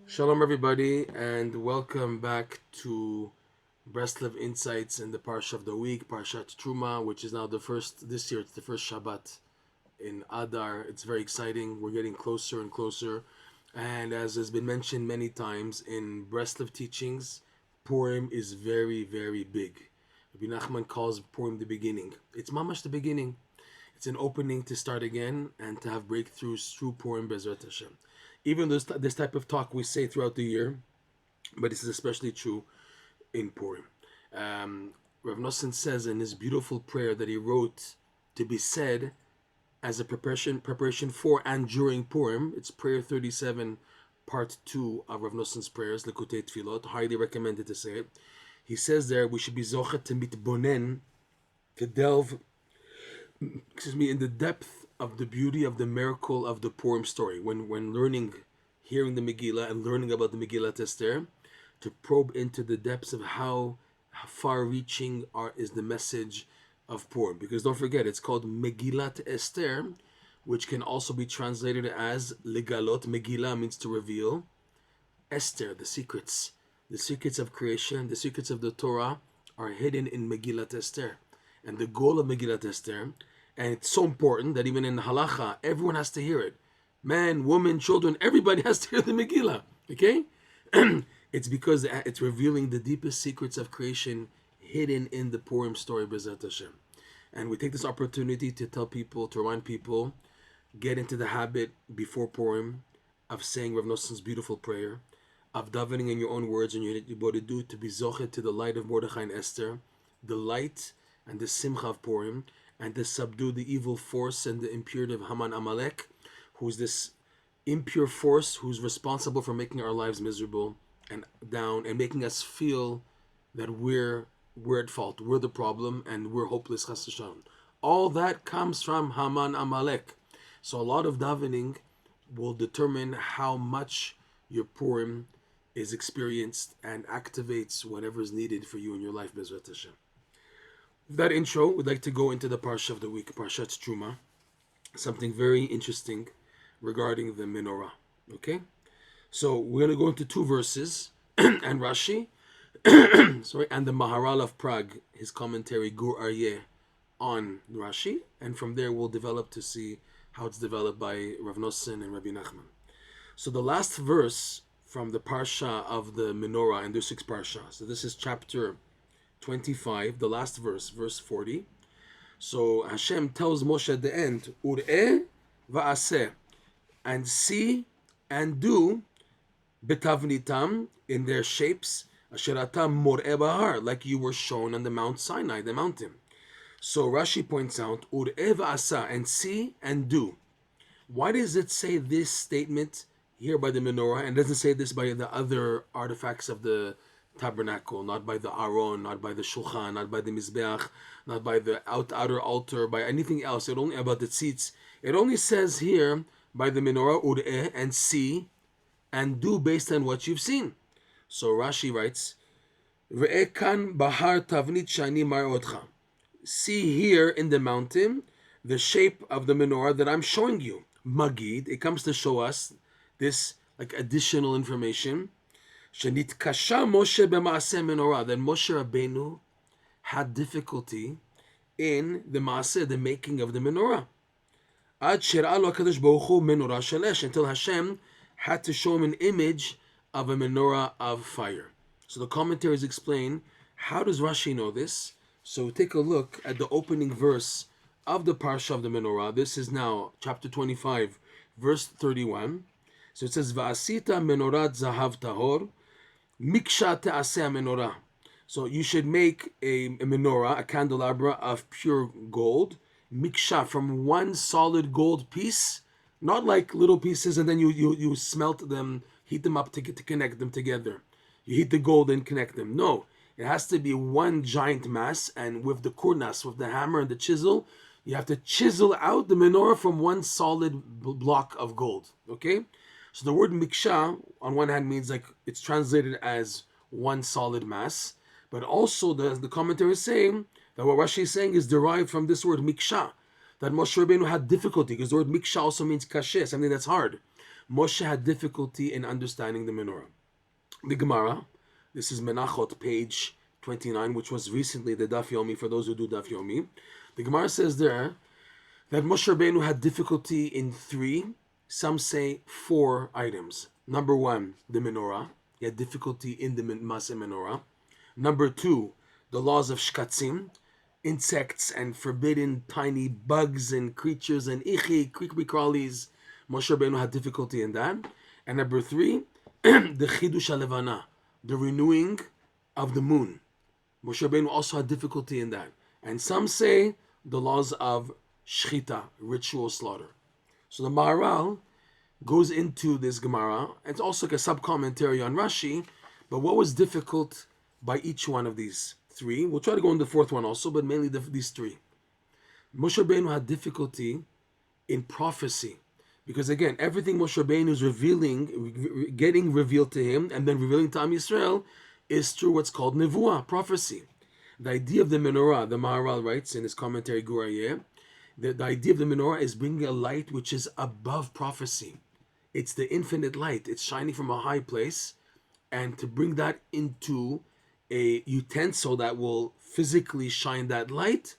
Shalom, everybody, and welcome back to Breslov Insights in the Parsha of the Week, Parshat Terumah, which is now this year, it's the first Shabbat in Adar. It's very exciting. We're getting closer and closer. And as has been mentioned many times in Breslov teachings, Purim is very, very big. Rabbi Nachman calls Purim the beginning. It's mamash the beginning. It's an opening to start again and to have breakthroughs through Purim Bezrat Hashem. Even this type of talk we say throughout the year, but this is especially true in Purim. Rav Nosson says in his beautiful prayer that he wrote to be said as a preparation for and during Purim. It's prayer 37, part 2 of Rav Nosson's prayers, Likutey Tfilot. Highly recommended to say it. He says there we should be zochet to mitbonen, to delve in the depth of the beauty of the miracle of the Purim story. When learning, hearing the Megillah and learning about the Megillat Esther, to probe into the depths of how far-reaching is the message of Purim. Because don't forget, it's called Megillat Esther, which can also be translated as Legalot. Megillah means to reveal. Esther, the secrets of creation, the secrets of the Torah are hidden in Megillat Esther. And the goal of Megillat Esther, and it's so important that even in the halacha, everyone has to hear it. Man, woman, children, everybody has to hear the Megillah. Okay? It's because it's revealing the deepest secrets of creation hidden in the Purim story, B'ezrat Hashem. And we take this opportunity to tell people, to remind people, get into the habit before Purim of saying Rav Nosson's beautiful prayer, of davening in your own words and your bodhidu to be zochet to the light of Mordechai and Esther, the light and the simcha of Purim, and to subdue the evil force and the impurity of Haman Amalek, who's this impure force who's responsible for making our lives miserable and down and making us feel that we're at fault, we're the problem, and we're hopeless. Chas v'shalom. All that comes from Haman Amalek. So a lot of davening will determine how much your Purim is experienced and activates whatever is needed for you in your life, Bezrat Hashem. With that intro, we'd like to go into the Parsha of the week, Parshat Terumah. Something very interesting regarding the menorah. Okay? So we're going to go into two verses, and Rashi, and the Maharal of Prague, his commentary, Gur Aryeh, on Rashi, and from there we'll develop to see how it's developed by Rav Nosson and Rabbi Nachman. So the last verse from the Parsha of the menorah, and there's 6 Parsha. So this is chapter 25, the last verse, verse 40. So Hashem tells Moshe at the end, Ur'eh va'aseh, and see and do, betavnitam, in their shapes, asher ata mor'eh bahar, like you were shown on the Mount Sinai, the mountain. So Rashi points out, Ur'eh va'asa, and see and do. Why does it say this statement here by the menorah, and doesn't say this by the other artifacts of the tabernacle, not by the aron, not by the shulchan, not by the mizbeach, not by the outer altar, by anything else? It only about the tzitz. It only says here by the menorah, ur'eh, and see and do based on what you've seen. So Rashi writes, Re'eh kan bahar tavnit shani mar'otcha. See here in the mountain the shape of the menorah that I'm showing you. Magid, it comes to show us this like additional information. Shenitkasha Moshe b'maaseh menorah, that Moshe Rabbeinu had difficulty in the maaseh, the making of the menorah. Ad shir'a lo HaKadosh Baruch Hu menorah shelesh, until Hashem had to show him an image of a menorah of fire. So the commentaries explain, how does Rashi know this? So take a look at the opening verse of the Parsha of the menorah. This is now chapter 25, verse 31. So it says, Va'asita menorat zahav tahor, miksha te'aseh menorah. So you should make a menorah, a candelabra of pure gold, miksha, from one solid gold piece, not like little pieces and then you smelt them, heat them up to connect them together. You heat the gold and connect them. No, it has to be one giant mass, and with the kurnas, with the hammer and the chisel, you have to chisel out the menorah from one solid block of gold. Okay? So the word miksha, on one hand, means like it's translated as one solid mass, but also the commentary is saying that what Rashi is saying is derived from this word miksha, that Moshe Rabbeinu had difficulty, because the word miksha also means kasher, something that's hard. Moshe had difficulty in understanding the menorah. The Gemara, this is Menachot, page 29, which was recently the Daf Yomi for those who do Daf Yomi. The Gemara says there that Moshe Rabbeinu had difficulty in 3, some say 4 items. Number 1, the menorah. He had difficulty in the Maseh menorah. Number 2, the laws of shkatzim, insects and forbidden tiny bugs and creatures and creepy crawlies. Moshe Rabbeinu had difficulty in that. And number 3, the chidush halevana, the renewing of the moon. Moshe Rabbeinu also had difficulty in that. And some say the laws of shchita, ritual slaughter. So the Maharal goes into this Gemara. It's also like a sub-commentary on Rashi. But what was difficult by each one of these 3? We'll try to go into the 4th one also, but mainly these 3. Moshe Rabbeinu had difficulty in prophecy. Because again, everything Moshe Rabbeinu is revealing, getting revealed to him, and then revealing to Am Yisrael, is through what's called nevuah, prophecy. The idea of the menorah, the Maharal writes in his commentary Gurayeh, the idea of the menorah is bringing a light which is above prophecy. It's the infinite light. It's shining from a high place, and to bring that into a utensil that will physically shine that light.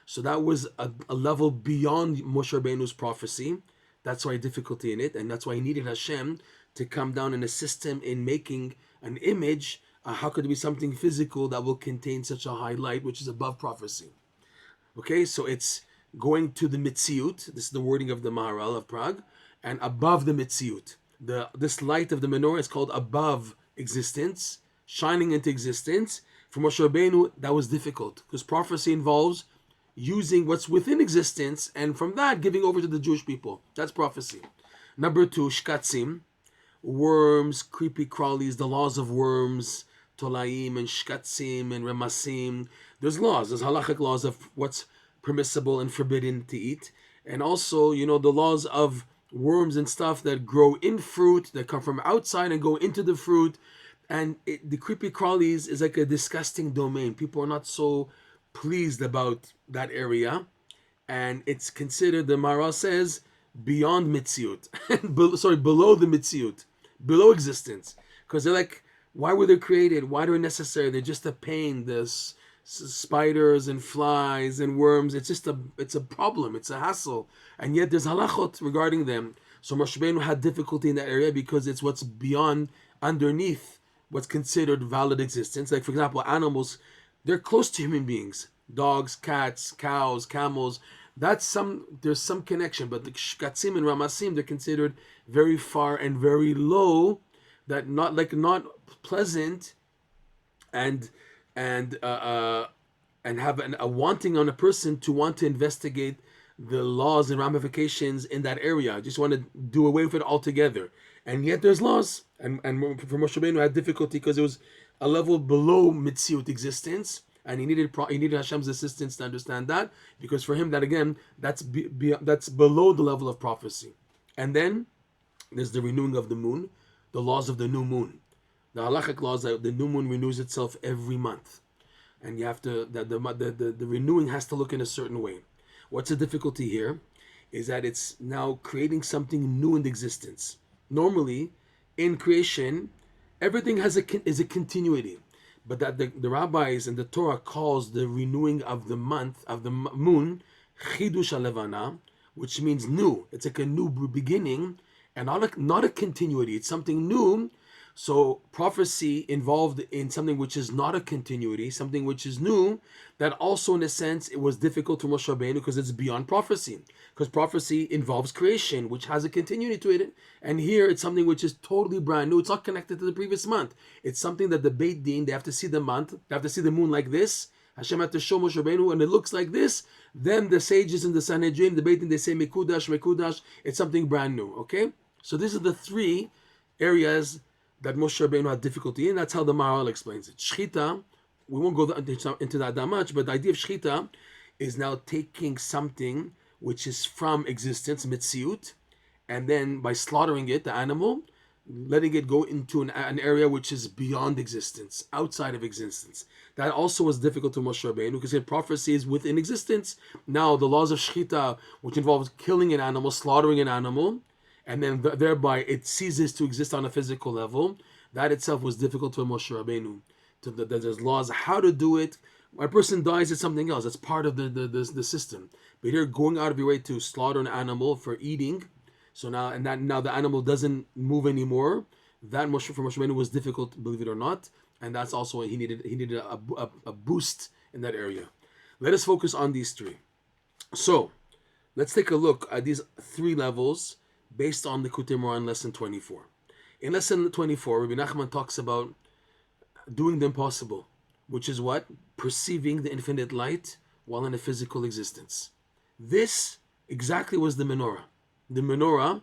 So that was a level beyond Moshe Rabbeinu's prophecy. That's why difficulty in it, and that's why he needed Hashem to come down and assist him in making an image. How could there be something physical that will contain such a high light, which is above prophecy? Okay, so it's going to the mitziut. This is the wording of the Maharal of Prague, and above the mitziut. This light of the menorah is called above existence, shining into existence. For Moshe Rabbeinu, that was difficult because prophecy involves using what's within existence and from that giving over to the Jewish people. That's prophecy. Number 2, shkatzim, worms, creepy crawlies, the laws of worms, tolaim and shkatzim and remasim. There's laws, there's halachic laws of what's permissible and forbidden to eat. And also, the laws of worms and stuff that grow in fruit, that come from outside and go into the fruit. And the creepy crawlies is like a disgusting domain. People are not so pleased about that area, and it's considered, the Maharal says, beyond mitziut, below the mitziut, below existence, because they're like, why were they created? Why are they necessary? They're just a pain. There's spiders and flies and worms. It's a problem. It's a hassle, and yet there's halachot regarding them. So Moshe Rabbeinu had difficulty in that area because it's what's beyond, underneath what's considered valid existence. Like for example, animals. They're close to human beings. Dogs, cats, cows, camels. There's some connection, but the shkatzim and ramasim, they're considered very far and very low, that not pleasant, and have a wanting on a person to want to investigate the laws and ramifications in that area. I just want to do away with it altogether. And yet there's laws. And for Moshe Rabbeinu had difficulty because it was a level below mitziut existence, and he needed Hashem's assistance to understand that, because for him that again that's below the level of prophecy. And then there's the renewing of the moon, the laws of the new moon, the halachic laws that the new moon renews itself every month, and you have to the renewing has to look in a certain way. What's the difficulty here is that it's now creating something new in existence. Normally, in creation, everything is a continuity, but that the rabbis and the Torah calls the renewing of the month, of the moon, chidush halevana, which means new. It's like a new beginning, and not a continuity. It's something new. So prophecy involved in something which is not a continuity, something which is new, that also in a sense it was difficult for Moshe Rabbeinu because it's beyond prophecy. Because prophecy involves creation, which has a continuity to it. And here it's something which is totally brand new. It's not connected to the previous month. It's something that the Beit Din, they have to see the month, they have to see the moon like this. Hashem had to show Moshe Rabbeinu, and it looks like this. Then the sages in the Sanhedrin, the Beit Din, they say Mekudash. It's something brand new. Okay? So these are the 3 areas that Moshe Rabbeinu had difficulty in. That's how the Maharal explains it. Shchita, we won't go into that much, but the idea of shchita is now taking something which is from existence, mitziut, and then by slaughtering it, the animal, letting it go into an area which is beyond existence, outside of existence. That also was difficult to Moshe Rabbeinu because prophecy is within existence. Now the laws of shchita, which involves killing an animal, slaughtering an animal, and then thereby it ceases to exist on a physical level. That itself was difficult for Moshe Rabbeinu. There's laws how to do it. When a person dies, it's something else. It's part of the system. But here, going out of your way to slaughter an animal for eating, so now the animal doesn't move anymore. That for Moshe Rabbeinu was difficult, believe it or not, and that's also he needed a boost in that area. Let us focus on these three. So let's take a look at these three levels based on the Likutey Moharan Lesson 24. In Lesson 24, Rabbi Nachman talks about doing the impossible, which is what? Perceiving the infinite light while in a physical existence. This exactly was the menorah. The menorah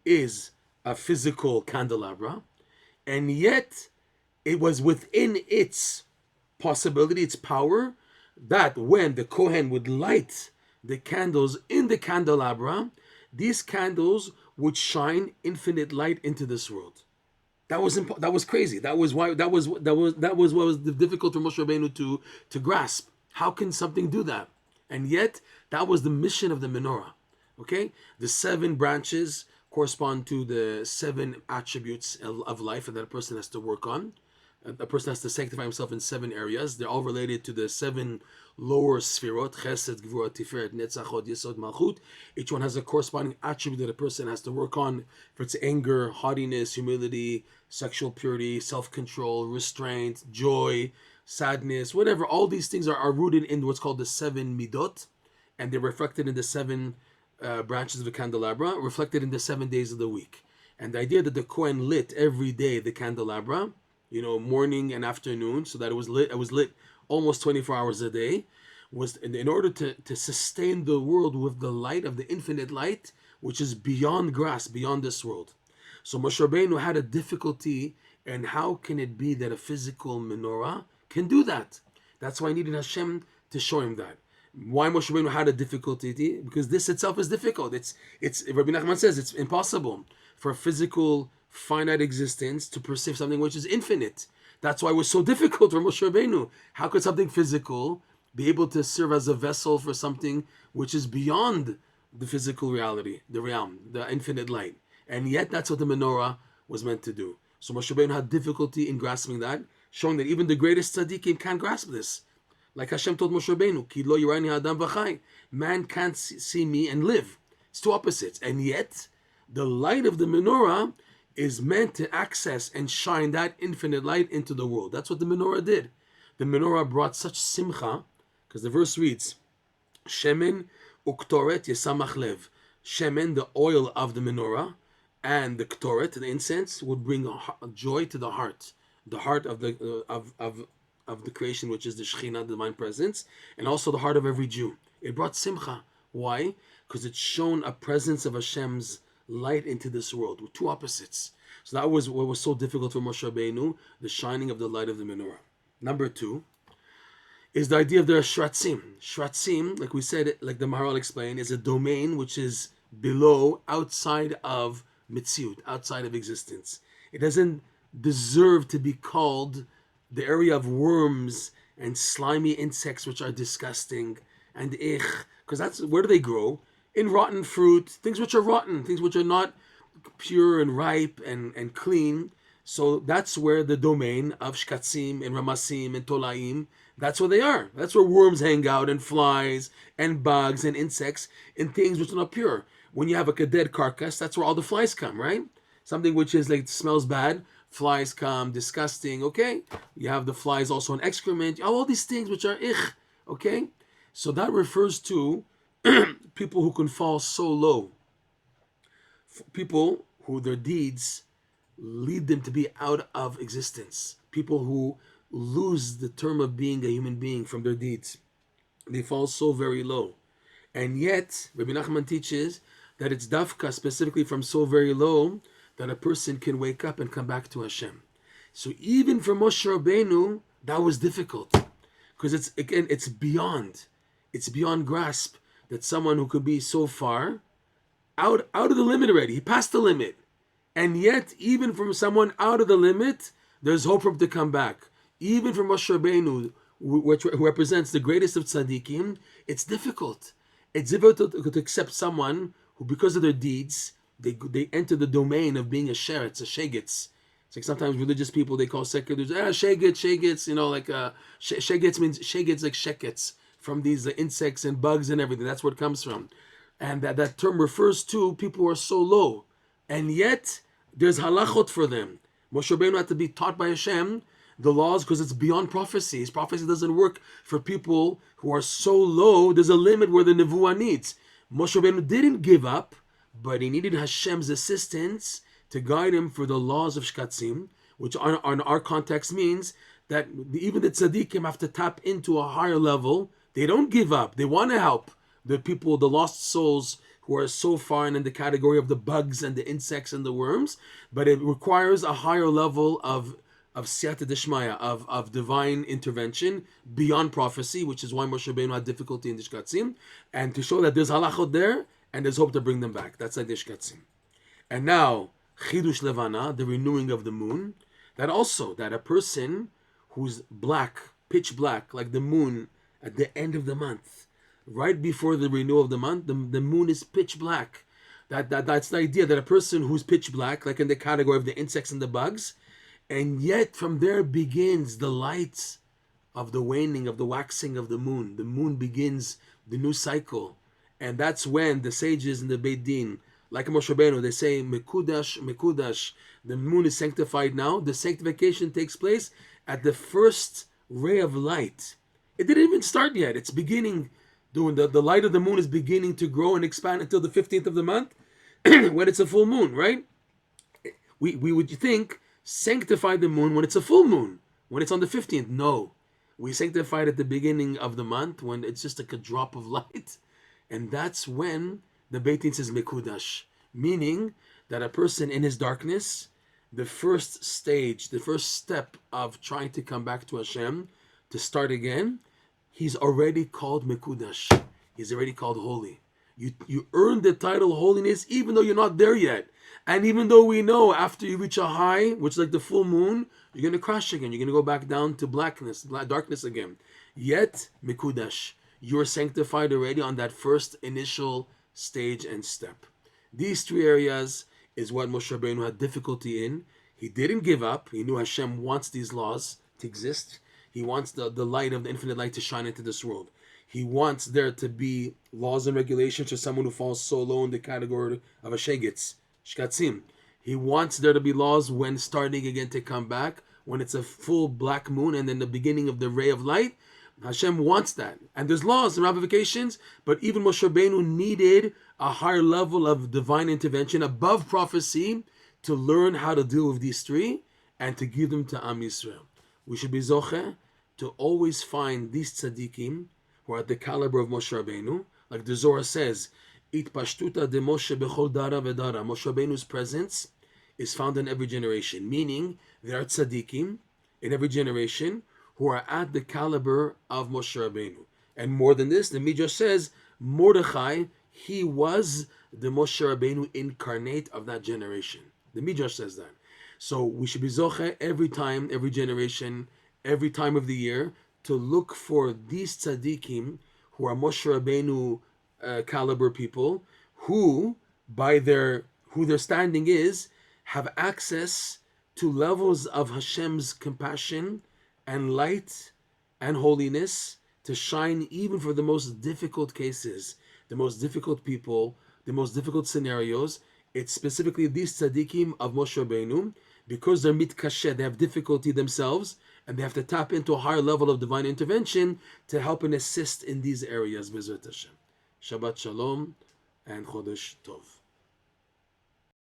is a physical candelabra, and yet it was within its possibility, its power, that when the Kohen would light the candles in the candelabra, these candles would shine infinite light into this world. That was crazy. That was what was difficult for Moshe Rabbeinu to grasp. How can something do that? And yet that was the mission of the menorah. Okay, the 7 branches correspond to the 7 attributes of life that a person has to work on. A person has to sanctify himself in 7 areas. They're all related to the 7 lower sfirot: Chesed, Gvura, Tiferet, Netzach, Hod, Yesod, Malchut. Each one has a corresponding attribute that a person has to work on. For its anger, haughtiness, humility, sexual purity, self-control, restraint, joy, sadness, whatever. All these things are rooted in what's called the 7 midot, and they're reflected in the 7 branches of the candelabra, reflected in the 7 days of the week. And the idea that the Kohen lit every day the candelabra, morning and afternoon, so that it was lit almost 24 hours a day, was in order to sustain the world with the light of the infinite light, which is beyond grasp, beyond this world. So Moshe Rabbeinu had a difficulty, and how can it be that a physical menorah can do that? That's why he needed Hashem to show him that. Why Moshe Rabbeinu had a difficulty? Because this itself is difficult. It's Rabbi Nachman says it's impossible for a physical finite existence to perceive something which is infinite. That's why it was so difficult for Moshe Rabbeinu. How could something physical be able to serve as a vessel for something which is beyond the physical reality, the realm, the infinite light? And yet that's what the menorah was meant to do. So Moshe Rabbeinu had difficulty in grasping that, showing that even the greatest tzaddikim can't grasp this. Like Hashem told Moshe Rabbeinu, Ki lo yirani adam v'chai. Man can't see me and live. It's two opposites. And yet, the light of the menorah is meant to access and shine that infinite light into the world. That's what the menorah did. The menorah brought such simcha, because the verse reads, Shemen uktoret yesamach lev. Shemen, the oil of the menorah, and the ktoret, the incense, would bring joy to the heart of the creation, which is the Shekhinah, the divine presence, and also the heart of every Jew. It brought simcha. Why? Because it shone a presence of Hashem's light into this world with two opposites. So that was what was so difficult for Moshe Rabbeinu, the shining of the light of the menorah. Number 2 is the idea of the shkatzim. Shkatzim, like we said, like the Maharal explained, is a domain which is below, outside of Mitziut, outside of existence. It doesn't deserve to be called the area of worms and slimy insects which are disgusting and because that's where do they grow? In rotten fruit, things which are rotten, things which are not pure and ripe and clean. So that's where the domain of shkatzim and ramasim and tolaim, that's where they are. That's where worms hang out, and flies and bugs and insects and things which are not pure. When you have a dead carcass, that's where all the flies come, right? Something which is like smells bad, flies come, disgusting, okay? You have the flies also in excrement, all these things which are okay? So that refers to people who can fall so low. People who their deeds lead them to be out of existence. People who lose the term of being a human being from their deeds. They fall so very low. And yet, Rabbi Nachman teaches that it's dafka, specifically from so very low, that a person can wake up and come back to Hashem. So even for Moshe Rabbeinu, that was difficult. Because it's beyond grasp that someone who could be so far, out of the limit already, he passed the limit. And yet, even from someone out of the limit, there's hope for him to come back. Even for Moshe Rabbeinu, who represents the greatest of tzaddikim, it's difficult. It's difficult to accept someone who, because of their deeds, they enter the domain of being a sheretz, a shegitz. It's like sometimes religious people, they call sekerdus, shegitz, like shegitz means shegitz like shekets, from these insects and bugs and everything. That's where it comes from. And that term refers to people who are so low. And yet, there's halachot for them. Moshe Rabbeinu had to be taught by Hashem the laws because it's beyond prophecy. His prophecy doesn't work for people who are so low. There's a limit where the nevuah needs. Moshe Rabbeinu didn't give up, but he needed Hashem's assistance to guide him for the laws of shkatzim, which on our context means that even the tzaddikim have to tap into a higher level. They don't give up. They want to help the people, the lost souls who are so far in the category of the bugs and the insects and the worms, but it requires a higher level of siyata deshmaya, of divine intervention beyond prophecy, which is why Moshe Rabbeinu had difficulty in the shkatzim, and to show that there's halachot there and there's hope to bring them back. That's like the shkatzim. And now, chidush levana, the renewing of the moon, that a person who's black, pitch black, like the moon at the end of the month, right before the renewal of the month, the moon is pitch black. That's the idea, that a person who's pitch black, like in the category of the insects and the bugs, and yet from there begins the light of the waning, of the waxing of the moon. The moon begins the new cycle. And that's when the sages in the Beit Din, like Moshe Rabbeinu, they say, Mekudash, the moon is sanctified now. The sanctification takes place at the first ray of light. It didn't even start yet. It's beginning, the light of the moon is beginning to grow and expand until the 15th of the month, when it's a full moon, right? We would think, sanctify the moon when it's a full moon, when it's on the 15th. No, we sanctify it at the beginning of the month, when it's just like a drop of light. And that's when the Beit Din says Mekudash, meaning that a person in his darkness, the first stage, the first step of trying to come back to Hashem, to start again, he's already called Mekudash. He's already called holy. You earn the title holiness even though you're not there yet. And even though we know after you reach a high, which is like the full moon, you're going to crash again. You're going to go back down to darkness again. Yet, Mekudash, you're sanctified already on that first initial stage and step. These three areas is what Moshe Rabbeinu had difficulty in. He didn't give up. He knew Hashem wants these laws to exist. He wants the light of the infinite light to shine into this world. He wants there to be laws and regulations for someone who falls so low in the category of a shegitz, shkatzim. He wants there to be laws when starting again to come back, when it's a full black moon and then the beginning of the ray of light. Hashem wants that. And there's laws and ramifications, but even Moshe Rabbeinu needed a higher level of divine intervention above prophecy to learn how to deal with these three and to give them to Am Yisrael. We should be zocheh to always find these tzaddikim who are at the caliber of Moshe Rabbeinu. Like the Zohar says, Itpashtuta de Moshe bechol dara vedara. Moshe Rabbeinu's presence is found in every generation, meaning there are tzaddikim in every generation who are at the caliber of Moshe Rabbeinu. And more than this, the Midrash says, Mordechai, he was the Moshe Rabbeinu incarnate of that generation. The Midrash says that. So we should be zocheh every time, every generation, every time of the year, to look for these tzaddikim who are Moshe Rabbeinu caliber people, who their standing is, have access to levels of Hashem's compassion and light and holiness to shine even for the most difficult cases, the most difficult people, the most difficult scenarios. It's specifically these tzaddikim of Moshe Rabbeinu, because they're mitkashed, they have difficulty themselves, and they have to tap into a higher level of divine intervention to help and assist in these areas. B'ezrat Hashem. Shabbat Shalom and Chodesh Tov.